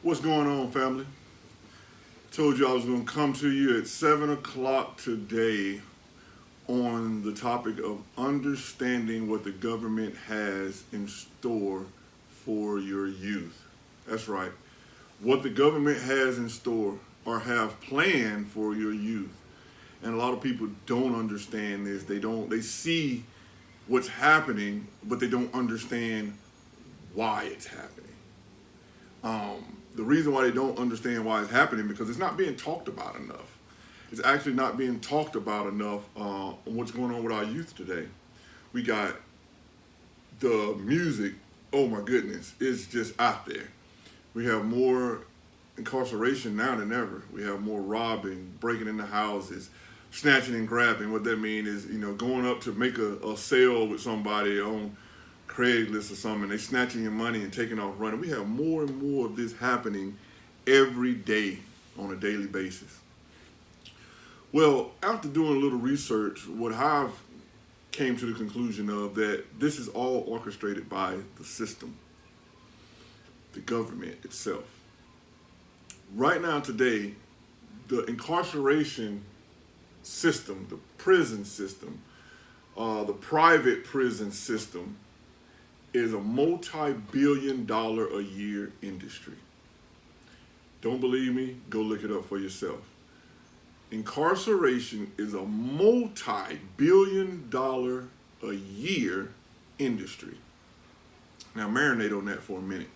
What's going on, family? Told you I was going to come to you at 7 o'clock today on the topic of understanding what the government has in store for your youth. That's right. What the government has in store or have planned for your youth. And a lot of people don't understand this. They see what's happening, but they don't understand why it's happening. The reason why they don't understand why it's happening because it's not being talked about enough. It's actually not being talked about enough on what's going on with our youth today. We got the music, oh my goodness, it's just out there. We have more incarceration now than ever. We have more robbing, breaking into houses, snatching and grabbing. What that means is, going up to make a sale with somebody on Craigslist or something, they snatching your money and taking off running. We have more and more of this happening every day on a daily basis. Well, after doing a little research, what I've came to the conclusion of that this is all orchestrated by the system, the government itself. Right now today, the incarceration system, the prison system, the private prison system is a multi-billion-dollar a year industry. Don't believe me? Go look it up for yourself. Incarceration is a multi-billion-dollar a year industry. Now marinate on that for a minute.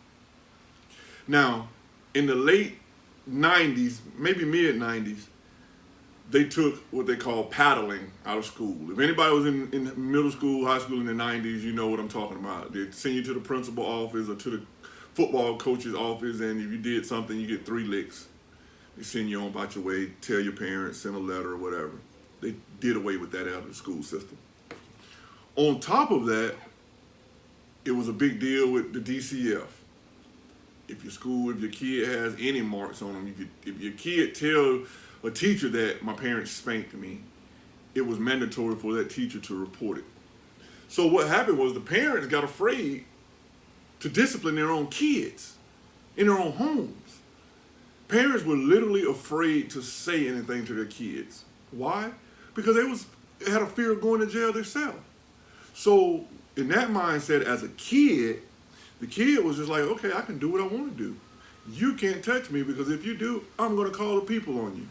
Now, in the late 90s, maybe mid 90s, they took what they call paddling out of school. If anybody was in middle school, high school in the 90s, you know what I'm talking about. They'd send you to the principal office or to the football coach's office, and if you did something, you get 3 licks. They send you on about your way, tell your parents, send a letter or whatever. They did away with that out of the school system. On top of that, it was a big deal with the DCF. If your kid has any marks on them, if your kid tell a teacher that my parents spanked me, it was mandatory for that teacher to report it. So what happened was the parents got afraid to discipline their own kids in their own homes. Parents were literally afraid to say anything to their kids. Why? Because they had a fear of going to jail themselves. So in that mindset as a kid, the kid was just like, okay, I can do what I want to do. You can't touch me because if you do, I'm going to call the people on you.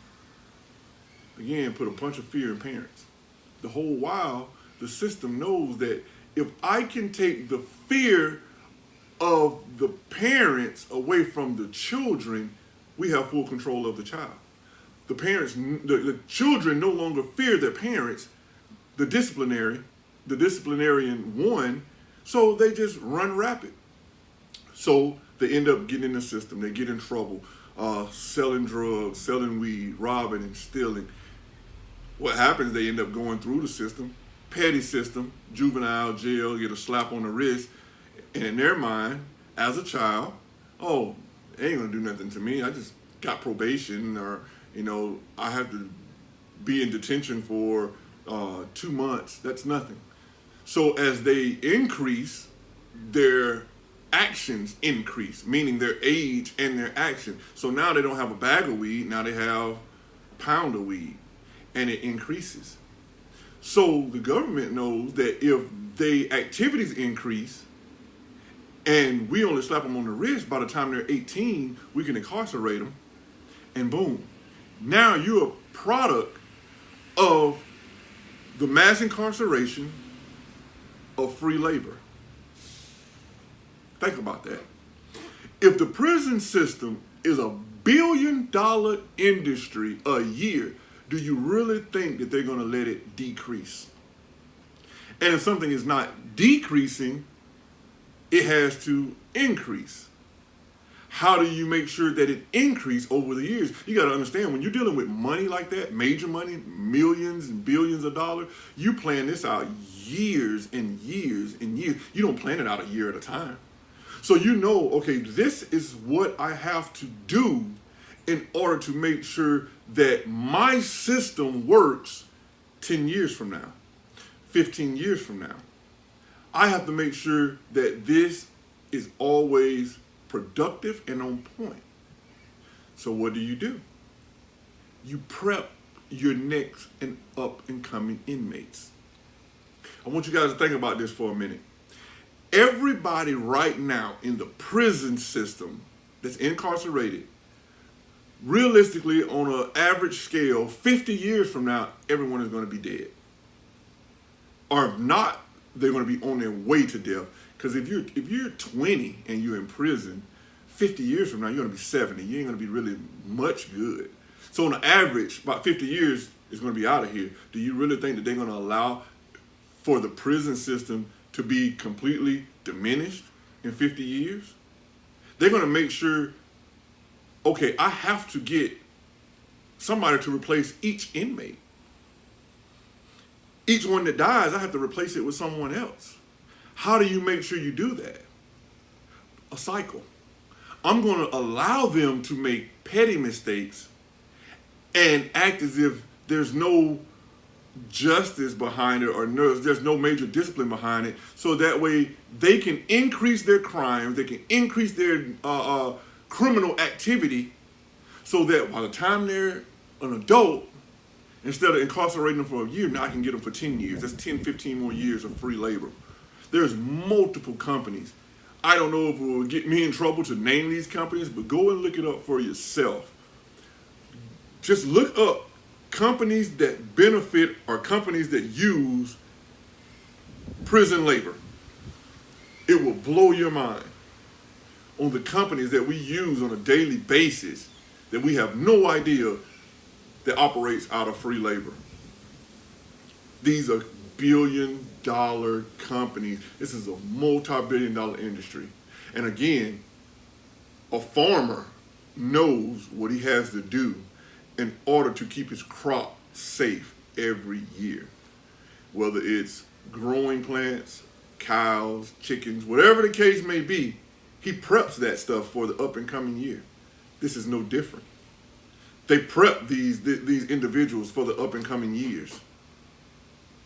Again, put a bunch of fear in parents. The whole while, the system knows that if I can take the fear of the parents away from the children, we have full control of the child. The children no longer fear their parents, the disciplinarian one, so they just run rapid. So they end up getting in the system. They get in trouble, selling drugs, selling weed, robbing and stealing. What happens, they end up going through the system, petty system, juvenile, jail, get a slap on the wrist. And in their mind, as a child, oh, they ain't gonna do nothing to me. I just got probation, or, I have to be in detention for 2 months. That's nothing. So as they increase, their actions increase, meaning their age and their action. So now they don't have a bag of weed, now they have a pound of weed. And it increases. So the government knows that if their activities increase and we only slap them on the wrist, by the time they're 18, we can incarcerate them, and boom. Now you're a product of the mass incarceration of free labor. Think about that. If the prison system is a billion-dollar industry a year, do you really think that they're going to let it decrease? And if something is not decreasing, it has to increase. How do you make sure that it increases over the years? You got to understand, when you're dealing with money like that, major money, millions and billions of dollars, you plan this out years and years and years. You don't plan it out a year at a time. So okay, this is what I have to do in order to make sure that my system works 10 years from now, 15 years from now. I have to make sure that this is always productive and on point. So what do? You prep your next and up and coming inmates. I want you guys to think about this for a minute. Everybody right now in the prison system that's incarcerated, realistically, on an average scale, 50 years from now, everyone is going to be dead. Or if not, they're going to be on their way to death. Because if you're 20 and you're in prison, 50 years from now, you're going to be 70. You ain't going to be really much good. So on the average, about 50 years is going to be out of here. Do you really think that they're going to allow for the prison system to be completely diminished in 50 years? They're going to make sure, okay, I have to get somebody to replace each inmate. Each one that dies, I have to replace it with someone else. How do you make sure you do that? A cycle. I'm going to allow them to make petty mistakes and act as if there's no justice behind it, or there's no major discipline behind it, so that way they can increase their crimes, they can increase their criminal activity, so that by the time they're an adult, instead of incarcerating them for a year, now I can get them for 10 years. That's 10, 15 more years of free labor. There's multiple companies. I don't know if it will get me in trouble to name these companies, but go and look it up for yourself. Just look up companies that benefit or companies that use prison labor. It will blow your mind on the companies that we use on a daily basis that we have no idea that operates out of free labor. These are billion-dollar companies. This is a multi-billion-dollar industry. And again, a farmer knows what he has to do in order to keep his crop safe every year. Whether it's growing plants, cows, chickens, whatever the case may be, he preps that stuff for the up and coming year. This is no different. They prep these individuals for the up and coming years.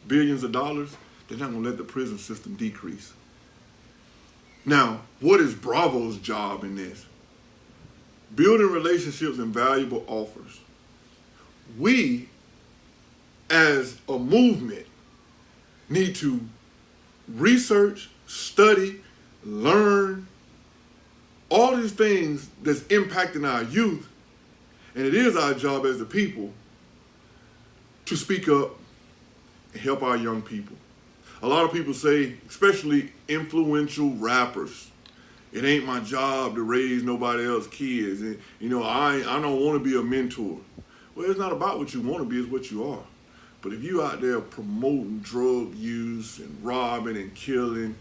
Billions of dollars, they're not going to let the prison system decrease. Now, what is Bravo's job in this? Building relationships and valuable offers. We, as a movement, need to research, study, learn all these things that's impacting our youth. And it is our job as the people to speak up and help our young people. A lot of people say, especially influential rappers, it ain't my job to raise nobody else's kids. And, I don't want to be a mentor. Well, it's not about what you want to be, it's what you are. But if you out there promoting drug use and robbing and killing,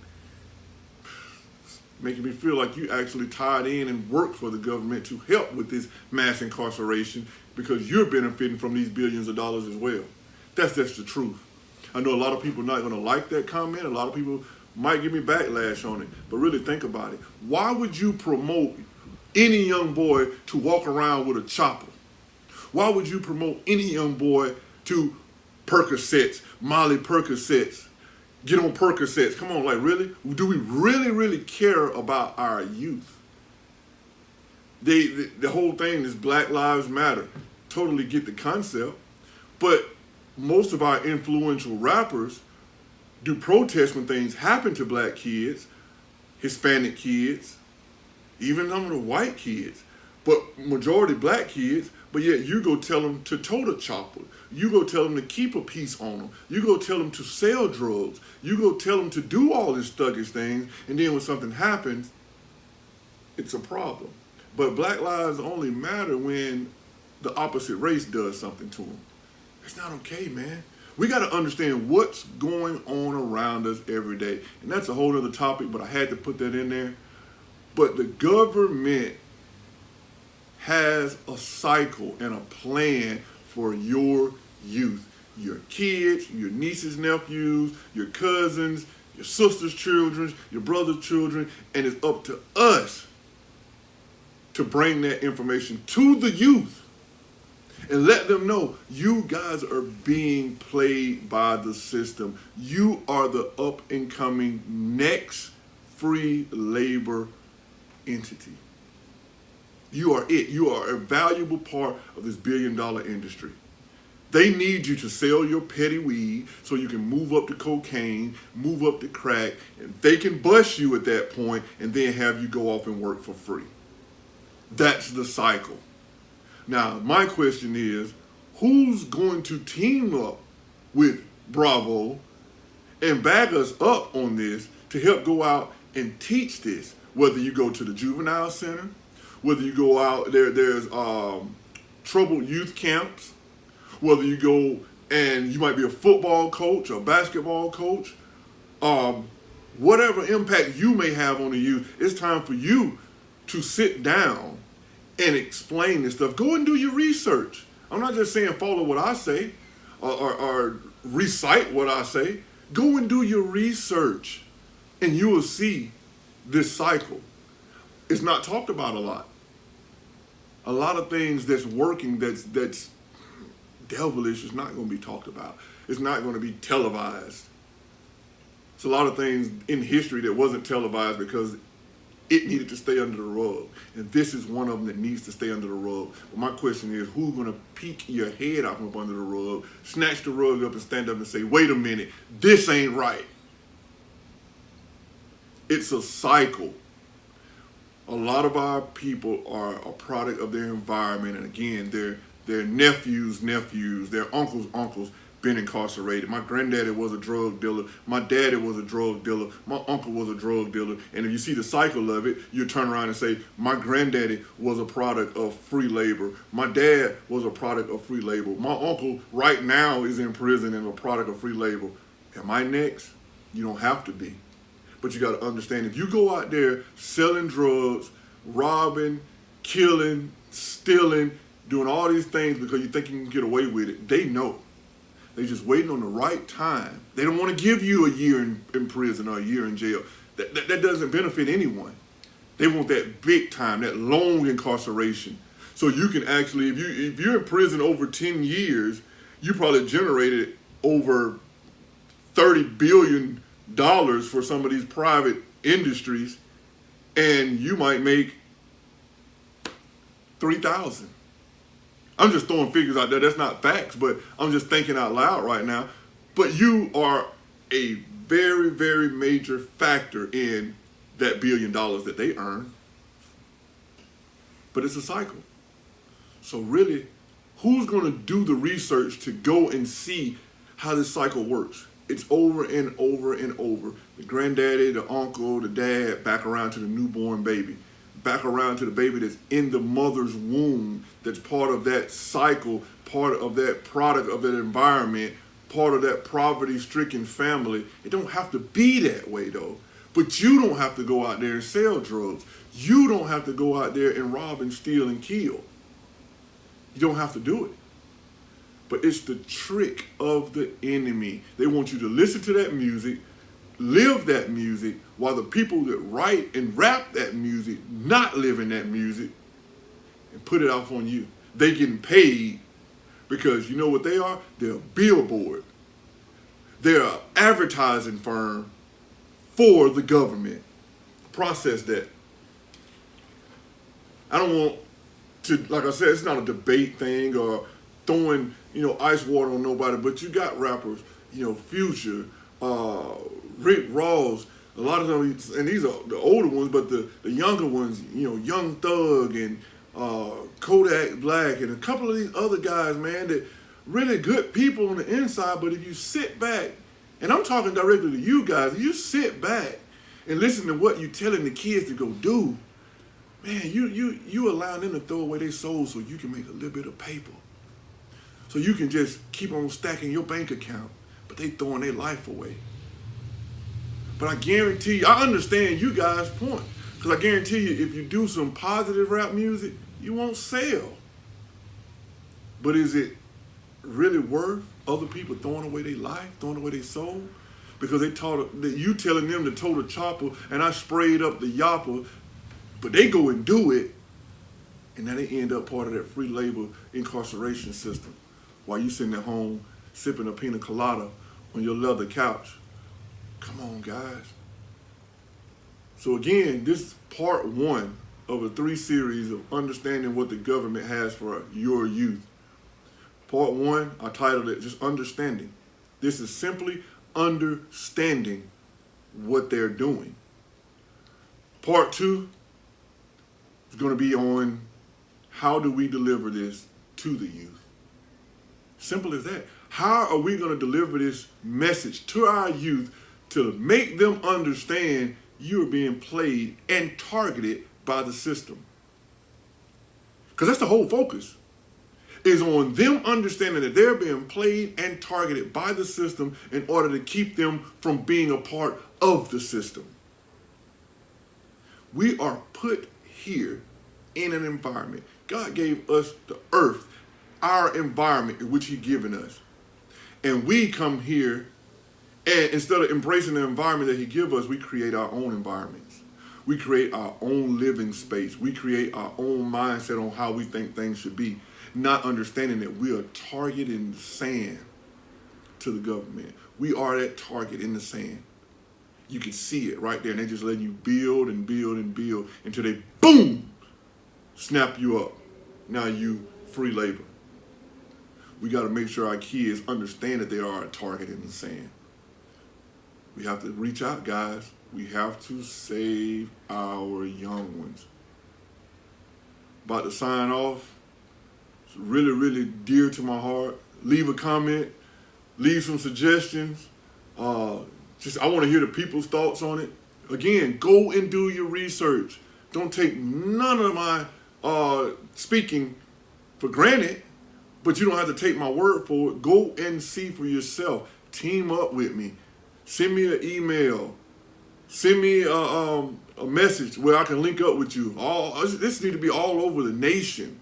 making me feel like you actually tied in and work for the government to help with this mass incarceration because you're benefiting from these billions of dollars as well. That's just the truth. I know a lot of people are not going to like that comment. A lot of people might give me backlash on it. But really think about it. Why would you promote any young boy to walk around with a chopper? Why would you promote any young boy to Percocets, Molly Percocets, get on Percocets? Come on, like really? Do we really care about our youth? The whole thing is Black Lives Matter. Totally get the concept. But most of our influential rappers do protest when things happen to black kids, Hispanic kids, even some of the white kids, but majority black kids. But yet you go tell them to tote a chopper. You go tell them to keep a piece on them. You go tell them to sell drugs. You go tell them to do all these thuggish things. And then when something happens, it's a problem. But Black lives only matter when the opposite race does something to them. It's not okay, man. We got to understand what's going on around us every day. And that's a whole other topic, but I had to put that in there. But the government has a cycle and a plan for your youth, your kids, your nieces, nephews, your cousins, your sister's children, your brother's children, and it's up to us to bring that information to the youth and let them know you guys are being played by the system. You are the up and coming next free labor entity. You are it. You are a valuable part of this billion-dollar industry. They need you to sell your petty weed so you can move up to cocaine, move up to crack, and they can bust you at that point and then have you go off and work for free. That's the cycle. Now, my question is, who's going to team up with Bravo and back us up on this to help go out and teach this? Whether you go to the juvenile center, whether you go out there's troubled youth camps, whether you go and you might be a football coach or basketball coach, whatever impact you may have on the youth, it's time for you to sit down and explain this stuff. Go and do your research. I'm not just saying follow what I say or recite what I say. Go and do your research and you will see this cycle. It's not talked about a lot. A lot of things that's working that's devilish is not going to be talked about. It's not going to be televised. It's a lot of things in history that wasn't televised because it needed to stay under the rug. And this is one of them that needs to stay under the rug. But my question is, who's going to peek your head out from under the rug, snatch the rug up and stand up and say, wait a minute, this ain't right. It's a cycle. A lot of our people are a product of their environment. And again, their nephews, their uncles been incarcerated. My granddaddy was a drug dealer. My daddy was a drug dealer. My uncle was a drug dealer. And if you see the cycle of it, you turn around and say, my granddaddy was a product of free labor. My dad was a product of free labor. My uncle right now is in prison and a product of free labor. Am I next? You don't have to be. But you got to understand, if you go out there selling drugs, robbing, killing, stealing, doing all these things because you think you can get away with it, they know. They're just waiting on the right time. They don't want to give you a year in prison or a year in jail. That doesn't benefit anyone. They want that big time, that long incarceration. So you can actually, if you're in prison over 10 years, you probably generated over $30 billion for some of these private industries, and you might make 3,000. I'm just throwing figures out there. That's not facts, but I'm just thinking out loud right now. But you are a very, very major factor in that $1 billion that they earn. But it's a cycle. So really, who's going to do the research to go and see how this cycle works? It's over and over and over. The granddaddy, the uncle, the dad, back around to the newborn baby. Back around to the baby that's in the mother's womb, that's part of that cycle, part of that product of that environment, part of that poverty-stricken family. It don't have to be that way, though. But you don't have to go out there and sell drugs. You don't have to go out there and rob and steal and kill. You don't have to do it. But it's the trick of the enemy. They want you to listen to that music, live that music, while the people that write and rap that music not living that music, and put it off on you. They getting paid because you know what they are? They're a billboard. They're an advertising firm for the government. Process that. I don't want to, like I said, it's not a debate thing or throwing, ice water on nobody, but you got rappers, Future, Rick Ross, a lot of them, and these are the older ones, but the younger ones, Young Thug and Kodak Black and a couple of these other guys, man, that really good people on the inside, but if you sit back, and I'm talking directly to you guys, if you sit back and listen to what you're telling the kids to go do, man, you allowing them to throw away their souls so you can make a little bit of paper. So you can just keep on stacking your bank account, but they throwing their life away. But I guarantee you, I understand you guys' point. Because I guarantee you, if you do some positive rap music, you won't sell. But is it really worth other people throwing away their life, throwing away their soul? Because they taught that you telling them to tow the chopper and I sprayed up the yapper, but they go and do it, and now they end up part of that free labor incarceration system while you sitting at home sipping a pina colada on your leather couch. Come on, guys. So again, this is part one of a 3 series of understanding what the government has for your youth. Part 1, I titled it just Understanding. This is simply understanding what they're doing. Part 2 is going to be on how do we deliver this to the youth. Simple as that. How are we going to deliver this message to our youth to make them understand you're being played and targeted by the system? Because that's the whole focus, is on them understanding that they're being played and targeted by the system in order to keep them from being a part of the system. We are put here in an environment. God gave us the earth, our environment in which He's given us. And we come here, and instead of embracing the environment that He gives us, we create our own environments. We create our own living space. We create our own mindset on how we think things should be, not understanding that we are target in the sand to the government. We are that target in the sand. You can see it right there, and they just let you build and build and build until they, boom, snap you up. Now you free labor. We got to make sure our kids understand that they are a target in the sand. We have to reach out, guys. We have to save our young ones. About to sign off. It's really, really dear to my heart. Leave a comment. Leave some suggestions. I want to hear the people's thoughts on it. Again, go and do your research. Don't take none of my speaking for granted, but you don't have to take my word for it. Go and see for yourself. Team up with me. Send me an email. Send me a message where I can link up with you. This need to be all over the nation.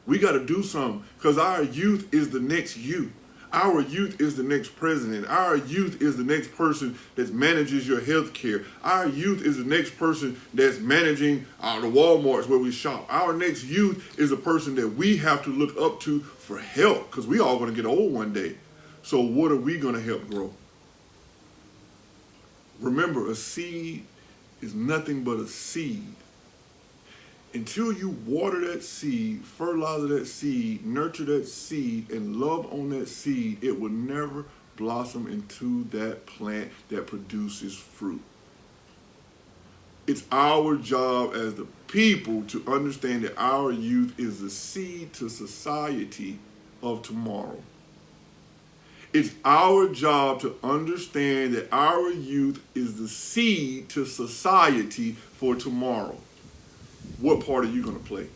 We got to do something, because our youth is the next you. Our youth is the next president. Our youth is the next person that manages your health care. Our youth is the next person that's managing the Walmarts where we shop. Our next youth is a person that we have to look up to for help, because we all going to get old one day. So what are we going to help grow? Remember, a seed is nothing but a seed. Until you water that seed, fertilize that seed, nurture that seed, and love on that seed, it will never blossom into that plant that produces fruit. It's our job as the people to understand that our youth is the seed to society of tomorrow. It's our job to understand that our youth is the seed to society for tomorrow. What part are you going to play?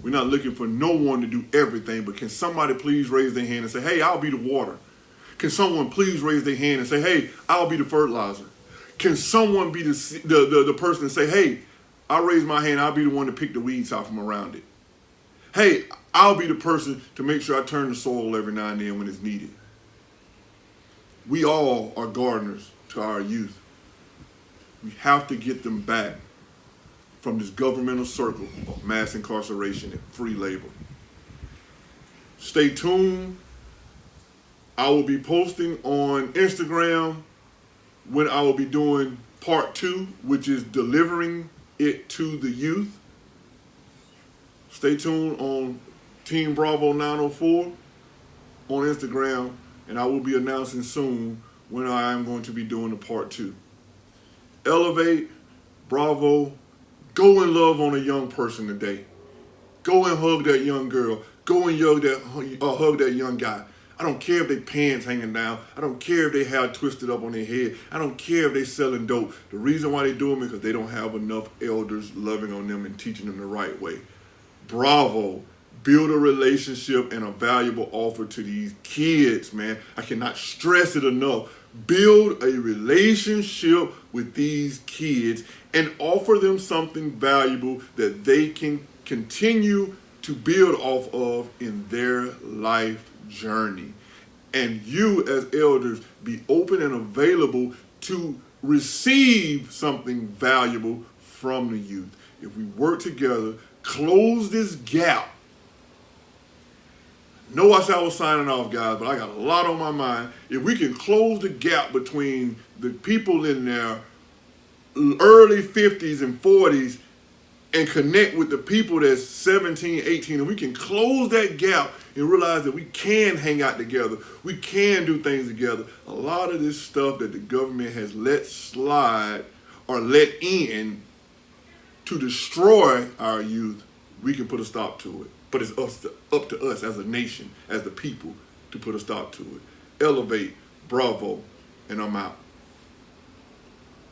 We're not looking for no one to do everything, but can somebody please raise their hand and say, hey, I'll be the water? Can someone please raise their hand and say, hey, I'll be the fertilizer? Can someone be the person and say, hey, I'll raise my hand, I'll be the one to pick the weeds out from around it? Hey, I'll be the person to make sure I turn the soil every now and then when it's needed. We all are gardeners to our youth. We have to get them back from this governmental circle of mass incarceration and free labor. Stay tuned. I will be posting on Instagram when I will be doing part 2, which is delivering it to the youth. Stay tuned on Team Bravo 904 on Instagram, and I will be announcing soon when I am going to be doing the part 2. Elevate, Bravo. Go and love on a young person today. Go and hug that young girl. Go and hug that young guy. I don't care if their pants hanging down. I don't care if they have twisted up on their head. I don't care if they selling dope. The reason why they do them is because they don't have enough elders loving on them and teaching them the right way. Bravo. Build a relationship and a valuable offer to these kids, man. I cannot stress it enough. Build a relationship with these kids and offer them something valuable that they can continue to build off of in their life journey. And you as elders, be open and available to receive something valuable from the youth. If we work together, close this gap. No, I said I was signing off, guys, but I got a lot on my mind. If we can close the gap between the people in their early 50s and 40s and connect with the people that's 17, 18, and we can close that gap and realize that we can hang out together. We can do things together. A lot of this stuff that the government has let slide or let in to destroy our youth, we can put a stop to it. But it's up to us as a nation, as the people, to put a stop to it. Elevate, bravo, and I'm out.